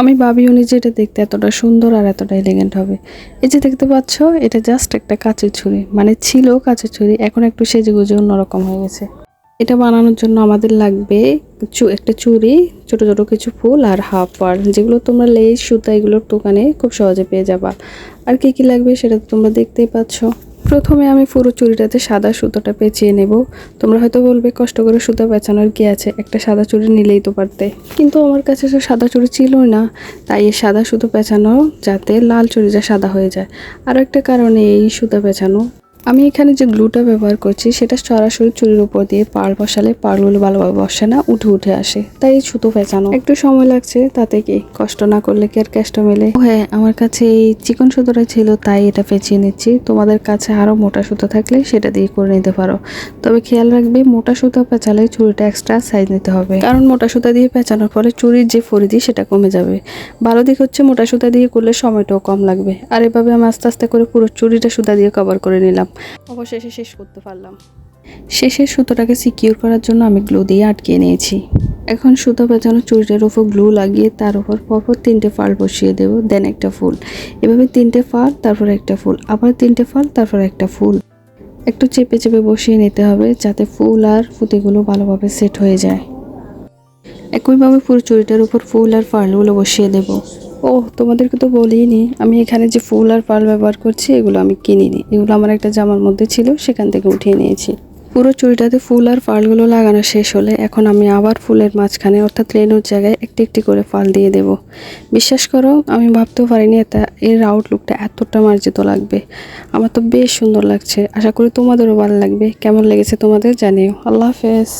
আমি ভাবিও নি যে এটা দেখতে এতটা সুন্দর আর এতটা এলিগেন্ট হবে। এই যে দেখতে পাচ্ছ, এটা জাস্ট একটা কাঁচের ছুরি, মানে ছিল কাঁচের ছুরি, এখন একটু সেজেগুজে অন্যরকম হয়ে গেছে। এটা বানানোর জন্য আমাদের লাগবে একটা চুড়ি, ছোট ছোট কিছু ফুল আর হাফ পার্ল, যেগুলো তোমরা লেস সুতা এগুলোর দোকানে খুব সহজে পেয়ে যাবা। আর কি কি লাগবে সেটা তো তোমরা দেখতেই পাচ্ছ। প্রথমে আমি পুরো চুড়িটাতে সাদা সুতোটা পেঁচিয়ে নেব। তোমরা হয়তো বলবে কষ্ট করে সুতো পেঁচানোর কি আছে, একটা সাদা চুড়ি নিলেই তো পারতে, কিন্তু আমার কাছে তো সাদা চুড়ি ছিলই না। তাই এই সাদা সুতো পেঁচানো যাতে লাল চুড়িটা সাদা হয়ে যায়। আরও একটা কারণে এই সুতো পেঁচানো, আমি এখানে যে গ্লুটা ব্যবহার করছি সেটা সরাসরি চুড়ির উপর দিয়ে পাড় বসালে পাড়গুলো ভালোভাবে বসে না, উঠে উঠে আসে। তাই এই সুতো পেঁচানো একটু সময় লাগছে, তাতে কি কষ্ট না করলে কি আর কেষ্ট মেলে। হ্যাঁ, আমার কাছে এই চিকন সুতোটা ছিল তাই এটা পেঁচিয়ে নিচ্ছি। তোমাদের কাছে আরও মোটা সুতো থাকলে সেটা দিয়ে করে নিতে পারো। তবে খেয়াল রাখবে, মোটা সুতো পেঁচালে চুড়িটা এক্সট্রা সাইজ নিতে হবে, কারণ মোটা সুতা দিয়ে পেঁচানোর ফলে চুড়ির যে ফরিদি সেটা কমে যাবে। ভালো দিক হচ্ছে মোটা সুতা দিয়ে করলে সময়টাও কম লাগবে। আর এভাবে আমি আস্তে আস্তে করে পুরো চুড়িটা সুতা দিয়ে কভার করে নিলাম। অবশেষে শেষ করতে পারলাম। শেষের সুতোটাকে সিকিউর করার জন্য আমি গ্লু দিয়ে আটকে নিয়েছি। এখন সুতো পেঁচানো চুড়িটার উপর গ্লু লাগিয়ে তার উপর পরপর 3টে ফাল বসিয়ে দেবো, দেন একটা ফুল। এভাবে 3টে ফাল, তারপর একটা ফুল, আবার 3টে ফাল, তারপর একটা ফুল। একটু চেপে চেপে বসিয়ে নিতে হবে যাতে ফুল আর ফুতিগুলো ভালোভাবে সেট হয়ে যায়। একইভাবে পুরো চুড়িটার উপর ফুল আর ফালগুলো বসিয়ে দেব। ও, তোমাদেরকে তো বলিনি, আমি এখানে যে ফুল আর পাল ব্যবহার করছি এগুলো আমি কিনিনি, এগুলো আমার একটা জামার মধ্যে ছিল, সেখান থেকে উঠিয়ে নিয়েছি। পুরো চুড়িটাতে ফুল আর পালগুলো লাগানো শেষ হলে এখন আমি আবার ফুলের মাঝখানে অর্থাৎ লেনুর জায়গায় একটি একটি করে পাল দিয়ে দেব। বিশ্বাস করো, আমি ভাবতেও পারিনি এর আউটলুকটা এতটা মার্জিত লাগবে। আমার তো বেশ সুন্দর লাগছে, আশা করি তোমাদেরও ভালো লাগবে। কেমন লেগেছে তোমাদের জানিও। আল্লাহ হাফেজ।